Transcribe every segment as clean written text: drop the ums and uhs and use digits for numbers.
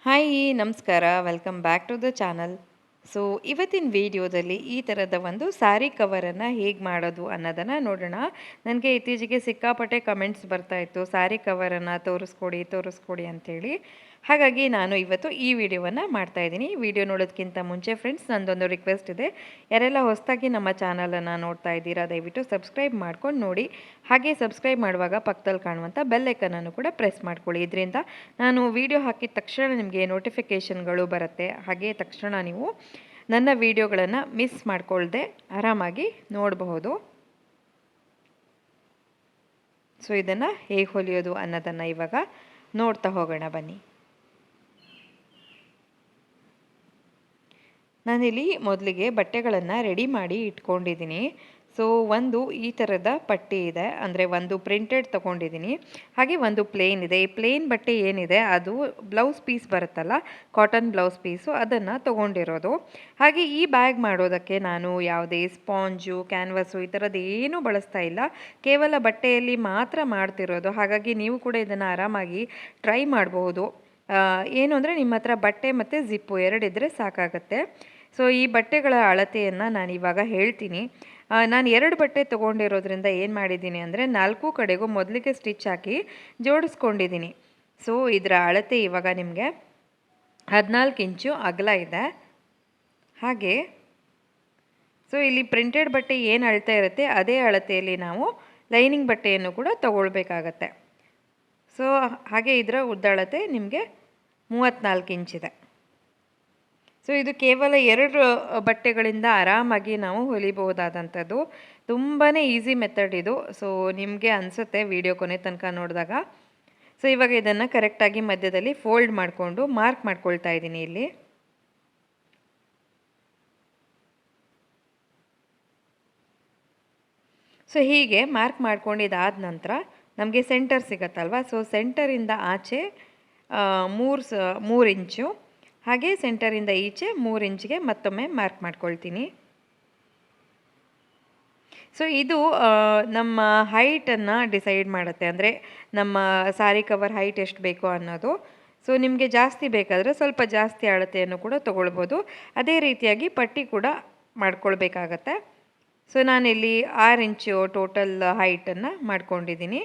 Hi ನಮಸ್ಕಾರ, welcome back to the channel. So ಇವತ್ತಿನ ವಿಡಿಯೋದಲ್ಲಿ ಈ ಥರದ ಒಂದು ಸ್ಯಾರಿ ಕವರನ್ನು ಹೇಗೆ ಮಾಡೋದು ಅನ್ನೋದನ್ನು ನೋಡೋಣ. ನನಗೆ ಇತ್ತೀಚೆಗೆ ಸಿಕ್ಕಾಪಟ್ಟೆ ಕಮೆಂಟ್ಸ್ ಬರ್ತಾಯಿತ್ತು, ಸ್ಯಾರಿ ಕವರನ್ನು ತೋರಿಸ್ಕೊಡಿ ಅಂಥೇಳಿ. ಹಾಗಾಗಿ ನಾನು ಇವತ್ತು ಈ ವಿಡಿಯೋವನ್ನು ಮಾಡ್ತಾಯಿದ್ದೀನಿ. ವಿಡಿಯೋ ನೋಡೋದಕ್ಕಿಂತ ಮುಂಚೆ ಫ್ರೆಂಡ್ಸ್, ನಂದೊಂದು ರಿಕ್ವೆಸ್ಟ್ ಇದೆ. ಯಾರೆಲ್ಲ ಹೊಸದಾಗಿ ನಮ್ಮ ಚಾನಲನ್ನು ನೋಡ್ತಾ ಇದ್ದೀರಾ, ದಯವಿಟ್ಟು ಸಬ್ಸ್ಕ್ರೈಬ್ ಮಾಡ್ಕೊಂಡು ನೋಡಿ. ಹಾಗೆ ಸಬ್ಸ್ಕ್ರೈಬ್ ಮಾಡುವಾಗ ಪಕ್ಕದಲ್ಲಿ ಕಾಣುವಂಥ ಬೆಲ್ ಐಕನನ್ನು ಕೂಡ ಪ್ರೆಸ್ ಮಾಡ್ಕೊಳ್ಳಿ. ಇದರಿಂದ ನಾನು ವಿಡಿಯೋ ಹಾಕಿದ ತಕ್ಷಣ ನಿಮಗೆ ನೋಟಿಫಿಕೇಷನ್ಗಳು ಬರುತ್ತೆ. ಹಾಗೆ ತಕ್ಷಣ ನೀವು ನನ್ನ ವಿಡಿಯೋಗಳನ್ನು ಮಿಸ್ ಮಾಡ್ಕೊಳ್ದೆ ಆರಾಮಾಗಿ ನೋಡಬಹುದು. ಸೊ ಇದನ್ನು ಹೇಗೆ ಹೊಲಿಯೋದು ಅನ್ನೋದನ್ನು ಇವಾಗ ನೋಡ್ತಾ ಹೋಗೋಣ ಬನ್ನಿ. ನಾನಿಲ್ಲಿ ಮೊದಲಿಗೆ ಬಟ್ಟೆಗಳನ್ನು ರೆಡಿ ಮಾಡಿ ಇಟ್ಕೊಂಡಿದ್ದೀನಿ. ಸೊ ಒಂದು ಈ ಥರದ ಪಟ್ಟಿ ಇದೆ, ಅಂದರೆ ಒಂದು ಪ್ರಿಂಟೆಡ್ ತೊಗೊಂಡಿದ್ದೀನಿ. ಹಾಗೆ ಒಂದು ಪ್ಲೇನ್ ಇದೆ. ಈ ಪ್ಲೇನ್ ಬಟ್ಟೆ ಏನಿದೆ ಅದು ಬ್ಲೌಸ್ ಪೀಸ್ ಬರುತ್ತಲ್ಲ, ಕಾಟನ್ ಬ್ಲೌಸ್ ಪೀಸು, ಅದನ್ನು ತೊಗೊಂಡಿರೋದು. ಹಾಗೆ ಈ ಬ್ಯಾಗ್ ಮಾಡೋದಕ್ಕೆ ನಾನು ಯಾವುದೇ ಸ್ಪಾಂಜು, ಕ್ಯಾನ್ವಸ್ಸು ಈ ಥರದ್ದು ಏನೂ ಬಳಸ್ತಾ ಇಲ್ಲ. ಕೇವಲ ಬಟ್ಟೆಯಲ್ಲಿ ಮಾತ್ರ ಮಾಡ್ತಿರೋದು. ಹಾಗಾಗಿ ನೀವು ಕೂಡ ಇದನ್ನು ಆರಾಮಾಗಿ ಟ್ರೈ ಮಾಡಬಹುದು. ಏನು ಅಂದರೆ ನಿಮ್ಮ ಹತ್ರ ಬಟ್ಟೆ ಮತ್ತು ಜಿಪ್ಪು ಎರಡಿದ್ದರೆ ಸಾಕಾಗತ್ತೆ. ಸೊ ಈ ಬಟ್ಟೆಗಳ ಅಳತೆಯನ್ನು ನಾನು ಇವಾಗ ಹೇಳ್ತೀನಿ. ನಾನು 2 ಬಟ್ಟೆ ತೊಗೊಂಡಿರೋದ್ರಿಂದ ಏನು ಮಾಡಿದ್ದೀನಿ ಅಂದರೆ 4 ಕಡೆಗೂ ಮೊದಲಿಗೆ ಸ್ಟಿಚ್ ಹಾಕಿ ಜೋಡಿಸ್ಕೊಂಡಿದ್ದೀನಿ. ಸೊ ಇದರ ಅಳತೆ ಇವಾಗ ನಿಮಗೆ 14 ಇಂಚು ಅಗಲ ಇದೆ. ಹಾಗೆ ಸೊ ಇಲ್ಲಿ ಪ್ರಿಂಟೆಡ್ ಬಟ್ಟೆ ಏನು ಅಳತೆ ಇರುತ್ತೆ ಅದೇ ಅಳತೆಯಲ್ಲಿ ನಾವು ಲೈನಿಂಗ್ ಬಟ್ಟೆಯನ್ನು ಕೂಡ ತೊಗೊಳ್ಬೇಕಾಗತ್ತೆ. ಸೊ ಹಾಗೆ ಇದರ ಉದ್ದಳತೆ ನಿಮಗೆ 34 ಇಂಚಿದೆ. ಸೊ ಇದು ಕೇವಲ 2 ಬಟ್ಟೆಗಳಿಂದ ಆರಾಮಾಗಿ ನಾವು ಹೊಲಿಬಹುದಾದಂಥದ್ದು. ತುಂಬಾ ಈಸಿ ಮೆಥಡ್ ಇದು. ಸೊ ನಿಮಗೆ ಅನಿಸುತ್ತೆ ವಿಡಿಯೋ ಕೊನೆ ತನಕ ನೋಡಿದಾಗ. ಸೊ ಇವಾಗ ಇದನ್ನು ಕರೆಕ್ಟಾಗಿ ಮಧ್ಯದಲ್ಲಿ ಫೋಲ್ಡ್ ಮಾಡಿಕೊಂಡು ಮಾರ್ಕ್ ಮಾಡ್ಕೊಳ್ತಾ ಇದ್ದೀನಿ ಇಲ್ಲಿ. ಸೊ ಹೀಗೆ ಮಾರ್ಕ್ ಮಾಡ್ಕೊಂಡಿದ್ದಾದ ನಂತರ ನಮಗೆ ಸೆಂಟರ್ ಸಿಗತ್ತಲ್ವ. ಸೊ ಸೆಂಟರಿಂದ ಆಚೆ 3 ಇಂಚು, ಹಾಗೆ ಸೆಂಟರಿಂದ ಈಚೆ 3 ಇಂಚಿಗೆ ಮತ್ತೊಮ್ಮೆ ಮಾರ್ಕ್ ಮಾಡ್ಕೊಳ್ತೀನಿ. ಸೊ ಇದು ನಮ್ಮ ಹೈಟನ್ನು ಡಿಸೈಡ್ ಮಾಡುತ್ತೆ, ಅಂದರೆ ನಮ್ಮ ಸ್ಯಾರಿ ಕವರ್ ಹೈಟ್ ಎಷ್ಟು ಬೇಕೋ ಅನ್ನೋದು. ಸೊ ನಿಮಗೆ ಜಾಸ್ತಿ ಬೇಕಾದರೆ ಸ್ವಲ್ಪ ಜಾಸ್ತಿ ಅಳತೆಯನ್ನು ಕೂಡ ತೊಗೊಳ್ಬೋದು. ಅದೇ ರೀತಿಯಾಗಿ ಪಟ್ಟಿ ಕೂಡ ಮಾಡ್ಕೊಳ್ಬೇಕಾಗತ್ತೆ. ಸೊ ನಾನಿಲ್ಲಿ 6 ಇಂಚು ಟೋಟಲ್ ಹೈಟನ್ನು ಮಾಡ್ಕೊಂಡಿದ್ದೀನಿ.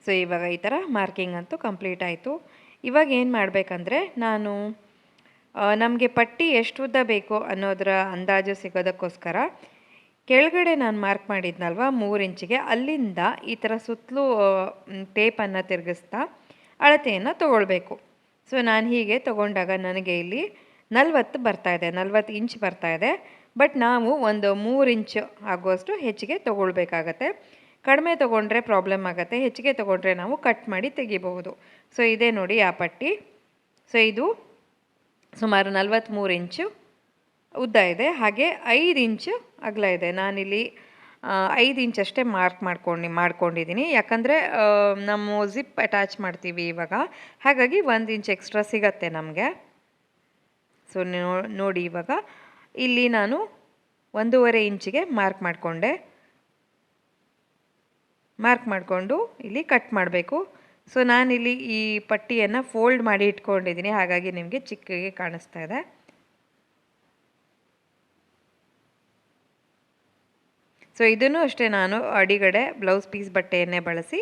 ಸೊ ಇವಾಗ ಈ ಥರ ಮಾರ್ಕಿಂಗ್ ಅಂತೂ ಕಂಪ್ಲೀಟ್ ಆಯಿತು. ಇವಾಗ ಏನು ಮಾಡಬೇಕಂದ್ರೆ, ನಾನು ನಮಗೆ ಪಟ್ಟಿ ಎಷ್ಟು ಉದ್ದ ಬೇಕು ಅನ್ನೋದರ ಅಂದಾಜು ಸಿಗೋದಕ್ಕೋಸ್ಕರ ಕೆಳಗಡೆ ನಾನು ಮಾರ್ಕ್ ಮಾಡಿದ್ನಲ್ವ 3 ಇಂಚಿಗೆ, ಅಲ್ಲಿಂದ ಈ ಥರ ಸುತ್ತಲೂ ಟೇಪನ್ನು ತಿರುಗಿಸ್ತಾ ಅಳತೆಯನ್ನು ತೊಗೊಳ್ಬೇಕು. ಸೊ ನಾನು ಹೀಗೆ ತೊಗೊಂಡಾಗ ನನಗೆ ಇಲ್ಲಿ 40 ಇಂಚ್ ಬರ್ತಾಯಿದೆ. ಬಟ್ ನಾವು ಒಂದು 3 ಇಂಚು ಆಗುವಷ್ಟು ಹೆಚ್ಚಿಗೆ ತೊಗೊಳ್ಬೇಕಾಗತ್ತೆ. ಕಡಿಮೆ ತೊಗೊಂಡ್ರೆ ಪ್ರಾಬ್ಲಮ್ ಆಗುತ್ತೆ, ಹೆಚ್ಚಿಗೆ ತೊಗೊಂಡ್ರೆ ನಾವು ಕಟ್ ಮಾಡಿ ತೆಗಿಬಹುದು. ಸೊ ಇದೇ ನೋಡಿ ಆ ಪಟ್ಟಿ. ಸೊ ಇದು ಸುಮಾರು 43 ಇಂಚು ಉದ್ದ ಇದೆ, ಹಾಗೆ 5 ಇಂಚು ಅಗಲ ಇದೆ. ನಾನಿಲ್ಲಿ 5 ಇಂಚಷ್ಟೇ ಮಾರ್ಕ್ ಮಾಡ್ಕೊಂಡಿದ್ದೀನಿ. ಯಾಕಂದರೆ ನಮ್ಮ ಜಿಪ್ ಅಟ್ಯಾಚ್ ಮಾಡ್ತೀವಿ ಇವಾಗ, ಹಾಗಾಗಿ 1 ಇಂಚ್ ಎಕ್ಸ್ಟ್ರಾ ಸಿಗತ್ತೆ ನಮಗೆ. ಸೊ ನೋಡಿ ಇವಾಗ ಇಲ್ಲಿ ನಾನು 1.5 ಇಂಚಿಗೆ ಮಾರ್ಕ್ ಮಾಡಿಕೊಂಡು ಇಲ್ಲಿ ಕಟ್ ಮಾಡಬೇಕು. ಸೊ ನಾನಿಲ್ಲಿ ಈ ಪಟ್ಟಿಯನ್ನು ಫೋಲ್ಡ್ ಮಾಡಿ ಇಟ್ಕೊಂಡಿದ್ದೀನಿ, ಹಾಗಾಗಿ ನಿಮಗೆ ಚಿಕ್ಕಗೆ ಕಾಣಿಸ್ತಾ ಇದೆ. ಸೊ ಇದನ್ನು ಅಷ್ಟೇ ನಾನು ಅಡಿಗಡೆ ಬ್ಲೌಸ್ ಪೀಸ್ ಬಟ್ಟೆಯನ್ನೇ ಬಳಸಿ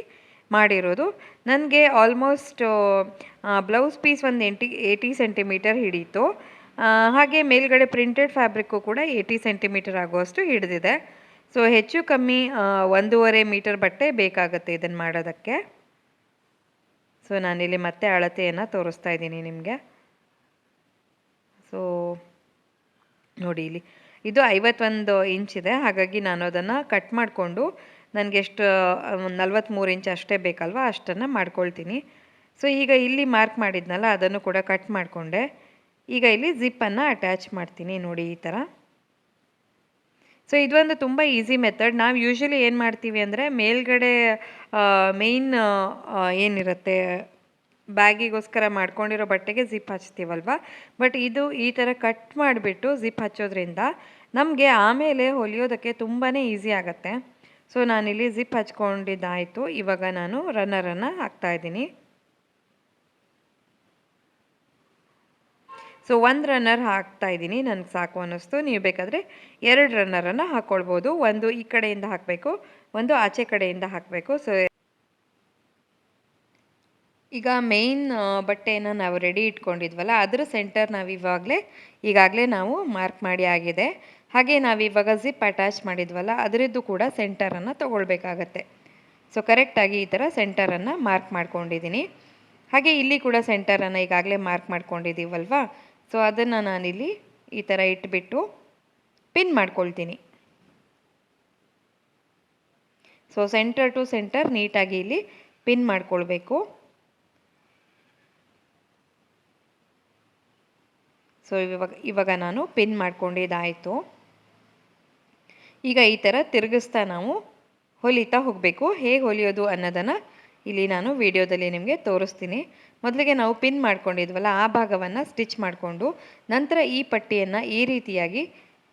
ಮಾಡಿರೋದು. ನನಗೆ ಆಲ್ಮೋಸ್ಟ್ ಬ್ಲೌಸ್ ಪೀಸ್ ಒಂದು 80 ಸೆಂಟಿಮೀಟರ್ ಹಿಡೀತು. ಹಾಗೆ ಮೇಲ್ಗಡೆ ಪ್ರಿಂಟೆಡ್ ಫ್ಯಾಬ್ರಿಕ್ಕು ಕೂಡ 80 ಸೆಂಟಿಮೀಟರ್ ಆಗುವಷ್ಟು ಹಿಡಿದಿದೆ. ಸೊ ಹೆಚ್ಚು ಕಮ್ಮಿ 1.5 ಮೀಟರ್ ಬಟ್ಟೆ ಬೇಕಾಗುತ್ತೆ ಇದನ್ನು ಮಾಡೋದಕ್ಕೆ. ಸೊ ನಾನಿಲ್ಲಿ ಮತ್ತೆ ಅಳತೆಯನ್ನು ತೋರಿಸ್ತಾ ಇದ್ದೀನಿ ನಿಮಗೆ. ಸೊ ನೋಡಿ ಇಲ್ಲಿ ಇದು 51 ಇಂಚಿದೆ, ಹಾಗಾಗಿ ನಾನು ಅದನ್ನು ಕಟ್ ಮಾಡಿಕೊಂಡು ನನಗೆ ಎಷ್ಟು 43 ಇಂಚ್ ಅಷ್ಟೇ ಬೇಕಲ್ವ ಅಷ್ಟನ್ನು ಮಾಡ್ಕೊಳ್ತೀನಿ. ಸೊ ಈಗ ಇಲ್ಲಿ ಮಾರ್ಕ್ ಮಾಡಿದ್ನಲ್ಲ ಅದನ್ನು ಕೂಡ ಕಟ್ ಮಾಡಿಕೊಂಡೆ. ಈಗ ಇಲ್ಲಿ ಜಿಪ್ಪನ್ನು ಅಟ್ಯಾಚ್ ಮಾಡ್ತೀನಿ ನೋಡಿ ಈ ಥರ. ಸೊ ಇದೊಂದು ತುಂಬ ಈಸಿ ಮೆಥಡ್. ನಾವು ಯೂಶ್ವಲಿ ಏನು ಮಾಡ್ತೀವಿ ಅಂದರೆ ಮೇಲ್ಗಡೆ ಮೇಯ್ನ್ ಏನಿರುತ್ತೆ ಬ್ಯಾಗಿಗೋಸ್ಕರ ಮಾಡ್ಕೊಂಡಿರೋ ಬಟ್ಟೆಗೆ ಜಿಪ್ ಹಚ್ತೀವಲ್ವ, ಬಟ್ ಇದು ಈ ಥರ ಕಟ್ ಮಾಡಿಬಿಟ್ಟು ಜಿಪ್ ಹಚ್ಚೋದ್ರಿಂದ ನಮಗೆ ಆಮೇಲೆ ಹೊಲಿಯೋದಕ್ಕೆ ತುಂಬಾ ಈಸಿ ಆಗುತ್ತೆ. ಸೊ ನಾನಿಲ್ಲಿ ಜಿಪ್ ಹಚ್ಕೊಂಡಿದ್ದಾಯಿತು. ಇವಾಗ ನಾನು ರನ್ನರನ್ನು ಹಾಕ್ತಾಯಿದ್ದೀನಿ. ಸೊ ಒಂದು ರನ್ನರ್ ಹಾಕ್ತಾಯಿದ್ದೀನಿ, ನನಗೆ ಸಾಕು ಅನ್ನಿಸ್ತು. ನೀವು ಬೇಕಾದರೆ 2 ರನ್ನರನ್ನು ಹಾಕ್ಕೊಳ್ಬೋದು. ಒಂದು ಈ ಕಡೆಯಿಂದ ಹಾಕಬೇಕು, ಒಂದು ಆಚೆ ಕಡೆಯಿಂದ ಹಾಕಬೇಕು. ಸೊ ಈಗ ಮೇಯ್ನ್ ಬಟ್ಟೆಯನ್ನು ನಾವು ರೆಡಿ ಇಟ್ಕೊಂಡಿದ್ವಲ್ಲ, ಅದರ ಸೆಂಟರ್ ನಾವು ಈಗಾಗಲೇ ನಾವು ಮಾರ್ಕ್ ಮಾಡಿ ಆಗಿದೆ. ಹಾಗೆ ನಾವಿವಾಗ ಜಿಪ್ ಅಟ್ಯಾಚ್ ಮಾಡಿದ್ವಲ್ಲ, ಅದರದ್ದು ಕೂಡ ಸೆಂಟರನ್ನು ತೊಗೊಳ್ಬೇಕಾಗತ್ತೆ. ಸೊ ಕರೆಕ್ಟಾಗಿ ಈ ಥರ ಸೆಂಟರನ್ನು ಮಾರ್ಕ್ ಮಾಡ್ಕೊಂಡಿದ್ದೀನಿ. ಹಾಗೆ ಇಲ್ಲಿ ಕೂಡ ಸೆಂಟರನ್ನು ಈಗಾಗಲೇ ಮಾರ್ಕ್ ಮಾಡ್ಕೊಂಡಿದ್ದೀವಲ್ವಾ, ಸೊ ಅದನ್ನು ನಾನಿಲ್ಲಿ ಈ ಥರ ಇಟ್ಬಿಟ್ಟು ಪಿನ್ ಮಾಡ್ಕೊಳ್ತೀನಿ. ಸೊ ಸೆಂಟರ್ ಟು ಸೆಂಟರ್ ನೀಟಾಗಿ ಇಲ್ಲಿ ಪಿನ್ ಮಾಡ್ಕೊಳ್ಬೇಕು. ಸೊ ಇವಾಗ ನಾನು ಪಿನ್ ಮಾಡ್ಕೊಂಡಿದ್ದಾಯಿತು. ಈಗ ಈ ಥರ ತಿರುಗಿಸ್ತಾ ನಾವು ಹೊಲಿತಾ ಹೋಗಬೇಕು. ಹೇಗೆ ಹೊಲಿಯೋದು ಅನ್ನೋದನ್ನು ಇಲ್ಲಿ ನಾನು ವಿಡಿಯೋದಲ್ಲಿ ನಿಮಗೆ ತೋರಿಸ್ತೀನಿ. ಮೊದಲಿಗೆ ನಾವು ಪಿನ್ ಮಾಡ್ಕೊಂಡಿದ್ವಲ್ಲ, ಆ ಭಾಗವನ್ನು ಸ್ಟಿಚ್ ಮಾಡಿಕೊಂಡು ನಂತರ ಈ ಪಟ್ಟಿಯನ್ನು ಈ ರೀತಿಯಾಗಿ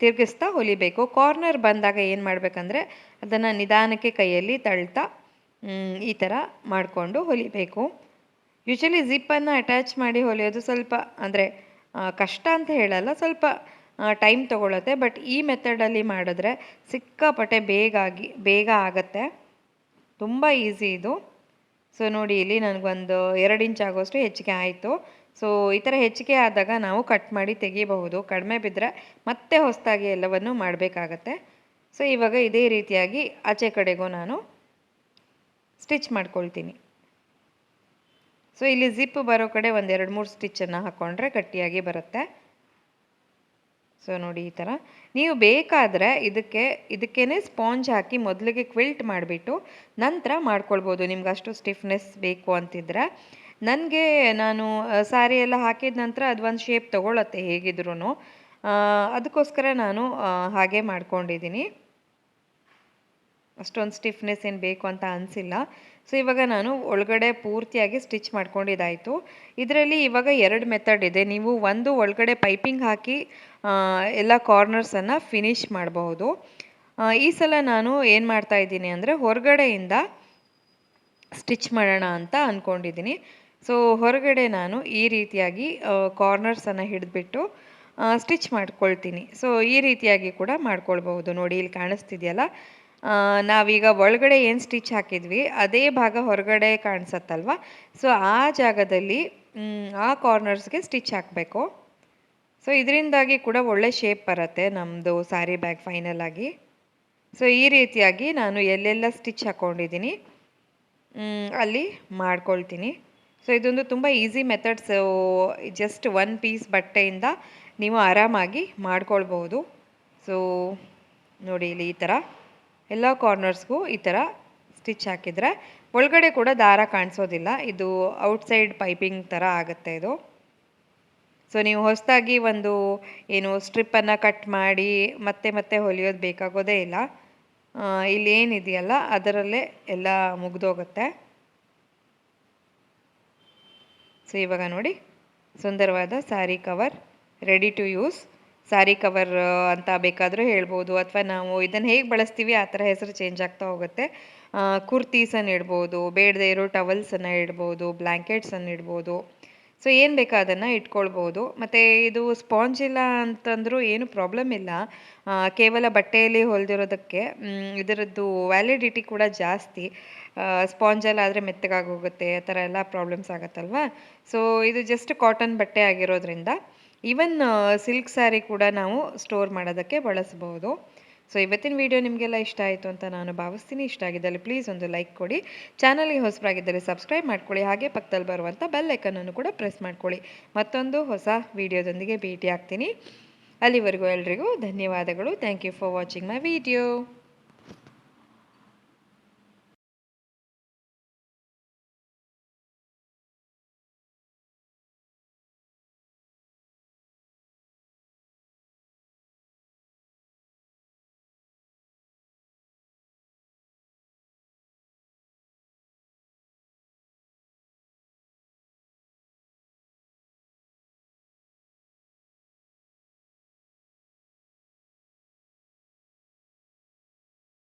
ತಿರುಗಿಸ್ತಾ ಹೊಲಿಬೇಕು. ಕಾರ್ನರ್ ಬಂದಾಗ ಏನು ಮಾಡಬೇಕಂದ್ರೆ ಅದನ್ನು ನಿಧಾನಕ್ಕೆ ಕೈಯಲ್ಲಿ ತಳ್ತಾ ಈ ಥರ ಮಾಡಿಕೊಂಡು ಹೊಲಿಬೇಕು. ಯೂಶಲಿ ಜಿಪ್ಪನ್ನು ಅಟ್ಯಾಚ್ ಮಾಡಿ ಹೊಲಿಯೋದು ಸ್ವಲ್ಪ ಅಂದರೆ ಕಷ್ಟ ಅಂತ ಹೇಳಲ್ಲ, ಸ್ವಲ್ಪ ಟೈಮ್ ತೊಗೊಳುತ್ತೆ. ಬಟ್ ಈ ಮೆಥಡಲ್ಲಿ ಮಾಡಿದ್ರೆ ಸಿಕ್ಕಾಪಟ್ಟೆ ಬೇಗ ಆಗುತ್ತೆ, ತುಂಬ ಈಸಿ ಇದು. ಸೊ ನೋಡಿ, ಇಲ್ಲಿ ನನಗೊಂದು 2 ಇಂಚ್ ಆಗೋಷ್ಟು ಹೆಚ್ಚಿಗೆ ಆಯಿತು. ಸೊ ಈ ಥರ ಹೆಚ್ಚಿಗೆ ಆದಾಗ ನಾವು ಕಟ್ ಮಾಡಿ ತೆಗಿಬಹುದು. ಕಡಿಮೆ ಬಿದ್ದರೆ ಮತ್ತೆ ಹೊಸದಾಗಿ ಎಲ್ಲವನ್ನು ಮಾಡಬೇಕಾಗತ್ತೆ. ಸೊ ಇವಾಗ ಇದೇ ರೀತಿಯಾಗಿ ಆಚೆ ಕಡೆಗೂ ನಾನು ಸ್ಟಿಚ್ ಮಾಡ್ಕೊಳ್ತೀನಿ. ಸೊ ಇಲ್ಲಿ ಜಿಪ್ ಬರೋ ಕಡೆ ಒಂದು 2-3 ಸ್ಟಿಚ್ಚನ್ನು ಹಾಕ್ಕೊಂಡ್ರೆ ಗಟ್ಟಿಯಾಗಿ ಬರುತ್ತೆ. ಸೊ ನೋಡಿ, ಈ ಥರ ನೀವು ಬೇಕಾದರೆ ಇದಕ್ಕೇ ಸ್ಪಾಂಜ್ ಹಾಕಿ ಮೊದಲಿಗೆ ಕ್ವಿಲ್ಟ್ ಮಾಡಿಬಿಟ್ಟು ನಂತರ ಮಾಡ್ಕೊಳ್ಬೋದು, ನಿಮ್ಗೆ ಅಷ್ಟು ಸ್ಟಿಫ್ನೆಸ್ ಬೇಕು ಅಂತಿದ್ರೆ. ನಾನು ಸಾರಿ ಎಲ್ಲ ಹಾಕಿದ ನಂತರ ಅದು ಒಂದು ಶೇಪ್ ತೊಗೊಳತ್ತೆ ಹೇಗಿದ್ರೂ, ಅದಕ್ಕೋಸ್ಕರ ನಾನು ಹಾಗೆ ಮಾಡ್ಕೊಂಡಿದ್ದೀನಿ. ಅಷ್ಟೊಂದು ಸ್ಟಿಫ್ನೆಸ್ ಏನು ಬೇಕು ಅಂತ ಅನಿಸಿಲ್ಲ. ಸೊ ಇವಾಗ ನಾನು ಒಳಗಡೆ ಪೂರ್ತಿಯಾಗಿ ಸ್ಟಿಚ್ ಮಾಡ್ಕೊಂಡಿದ್ದಾಯಿತು. ಇದರಲ್ಲಿ ಇವಾಗ 2 ಮೆಥಡ್ ಇದೆ. ನೀವು ಒಂದು ಒಳಗಡೆ ಪೈಪಿಂಗ್ ಹಾಕಿ ಎಲ್ಲ ಕಾರ್ನರ್ಸನ್ನು ಫಿನಿಶ್ ಮಾಡಬಹುದು. ಈ ಸಲ ನಾನು ಏನು ಮಾಡ್ತಾಯಿದ್ದೀನಿ ಅಂದರೆ ಹೊರಗಡೆಯಿಂದ ಸ್ಟಿಚ್ ಮಾಡೋಣ ಅಂತ ಅಂದ್ಕೊಂಡಿದ್ದೀನಿ. ಸೊ ಹೊರಗಡೆ ನಾನು ಈ ರೀತಿಯಾಗಿ ಕಾರ್ನರ್ಸನ್ನು ಹಿಡಿದ್ಬಿಟ್ಟು ಸ್ಟಿಚ್ ಮಾಡ್ಕೊಳ್ತೀನಿ. ಸೊ ಈ ರೀತಿಯಾಗಿ ಕೂಡ ಮಾಡ್ಕೊಳ್ಬಹುದು. ನೋಡಿ, ಇಲ್ಲಿ ಕಾಣಿಸ್ತಿದೆಯಲ್ಲ, ನಾವೀಗ ಒಳಗಡೆ ಏನು ಸ್ಟಿಚ್ ಹಾಕಿದ್ವಿ ಅದೇ ಭಾಗ ಹೊರಗಡೆ ಕಾಣಿಸತ್ತಲ್ವ, ಸೊ ಆ ಜಾಗದಲ್ಲಿ ಆ ಕಾರ್ನರ್ಸ್ಗೆ ಸ್ಟಿಚ್ ಹಾಕಬೇಕು. ಸೊ ಇದರಿಂದಾಗಿ ಕೂಡ ಒಳ್ಳೆ ಶೇಪ್ ಬರುತ್ತೆ ನಮ್ಮದು ಸ್ಯಾರಿ ಬ್ಯಾಗ್ ಫೈನಲ್ ಆಗಿ. ಸೊ ಈ ರೀತಿಯಾಗಿ ನಾನು ಎಲ್ಲೆಲ್ಲ ಸ್ಟಿಚ್ ಹಾಕ್ಕೊಂಡಿದ್ದೀನಿ ಅಲ್ಲಿ ಮಾಡ್ಕೊಳ್ತೀನಿ. ಸೊ ಇದೊಂದು ತುಂಬ ಈಸಿ ಮೆಥಡ್ಸ್. ಜಸ್ಟ್ 1 ಪೀಸ್ ಬಟ್ಟೆಯಿಂದ ನೀವು ಆರಾಮಾಗಿ ಮಾಡ್ಕೊಳ್ಬೋದು. ಸೊ ನೋಡಿ, ಇಲ್ಲಿ ಈ ಥರ ಎಲ್ಲ ಕಾರ್ನರ್ಸ್ಗೂ ಈ ಥರ ಸ್ಟಿಚ್ ಹಾಕಿದರೆ ಒಳಗಡೆ ಕೂಡ ದಾರ ಕಾಣಿಸೋದಿಲ್ಲ. ಇದು ಔಟ್ಸೈಡ್ ಪೈಪಿಂಗ್ ಥರ ಆಗುತ್ತೆ ಇದು. ಸೊ ನೀವು ಹೊಸದಾಗಿ ಒಂದು ಸ್ಟ್ರಿಪ್ಪನ್ನು ಕಟ್ ಮಾಡಿ ಮತ್ತೆ ಹೊಲಿಯೋದು ಬೇಕಾಗೋದೇ ಇಲ್ಲ. ಇಲ್ಲೇನಿದೆಯಲ್ಲ ಅದರಲ್ಲೇ ಎಲ್ಲ ಮುಗಿದೋಗುತ್ತೆ. ಸೊ ಇವಾಗ ನೋಡಿ, ಸುಂದರವಾದ sari cover ready to use. Sari cover ಅಂತ ಬೇಕಾದರೂ ಹೇಳ್ಬೋದು, ಅಥವಾ ನಾವು ಇದನ್ನು ಹೇಗೆ ಬಳಸ್ತೀವಿ ಆ ಥರ ಹೆಸರು ಚೇಂಜ್ ಆಗ್ತಾ ಹೋಗುತ್ತೆ. ಕುರ್ತೀಸನ್ನು ಇಡ್ಬೋದು, ಬೇಡದೇ ಇರೋ ಟವಲ್ಸನ್ನು ಇಡ್ಬೋದು, ಬ್ಲ್ಯಾಂಕೆಟ್ಸನ್ನು ಇಡ್ಬೋದು. ಸೊ ಏನು ಬೇಕಾ ಅದನ್ನು ಇಟ್ಕೊಳ್ಬೋದು. ಮತ್ತು ಇದು ಸ್ಪಾಂಜ್ ಇಲ್ಲ ಅಂತಂದರೂ ಏನು ಪ್ರಾಬ್ಲಮ್ ಇಲ್ಲ. ಕೇವಲ ಬಟ್ಟೆಯಲ್ಲಿ ಹೊಲಿದಿರೋದಕ್ಕೆ ಇದರದ್ದು ವ್ಯಾಲಿಡಿಟಿ ಕೂಡ ಜಾಸ್ತಿ. ಸ್ಪಾಂಜಲ್ಲಾದರೆ ಮೆತ್ತಗಾಗಿ ಹೋಗುತ್ತೆ, ಆ ಥರ ಎಲ್ಲ ಪ್ರಾಬ್ಲಮ್ಸ್ ಆಗುತ್ತಲ್ವ. ಸೊ ಇದು ಜಸ್ಟ್ ಕಾಟನ್ ಬಟ್ಟೆ ಆಗಿರೋದ್ರಿಂದ ಈವನ್ ಸಿಲ್ಕ್ ಸ್ಯಾರಿ ಕೂಡ ನಾವು ಸ್ಟೋರ್ ಮಾಡೋದಕ್ಕೆ ಬಳಸ್ಬೋದು. ಸೊ ಇವತ್ತಿನ ವಿಡಿಯೋ ನಿಮಗೆಲ್ಲ ಇಷ್ಟ ಆಯಿತು ಅಂತ ನಾನು ಭಾವಿಸ್ತೀನಿ. ಇಷ್ಟ ಆಗಿದ್ದಲ್ಲಿ ಪ್ಲೀಸ್ ಒಂದು ಲೈಕ್ ಕೊಡಿ. ಚಾನಲ್ಗೆ ಹೊಸಬರಾಗಿದ್ದಲ್ಲಿ ಸಬ್ಸ್ಕ್ರೈಬ್ ಮಾಡ್ಕೊಳ್ಳಿ. ಹಾಗೆ ಪಕ್ಕದಲ್ಲಿ ಬರುವಂಥ ಬೆಲ್ ಐಕನನ್ನು ಕೂಡ ಪ್ರೆಸ್ ಮಾಡ್ಕೊಳ್ಳಿ. ಮತ್ತೊಂದು ಹೊಸ ವಿಡಿಯೋದೊಂದಿಗೆ ಭೇಟಿ ಆಗ್ತೀನಿ. ಅಲ್ಲಿವರೆಗೂ ಎಲ್ರಿಗೂ ಧನ್ಯವಾದಗಳು. Thank you for watching my video.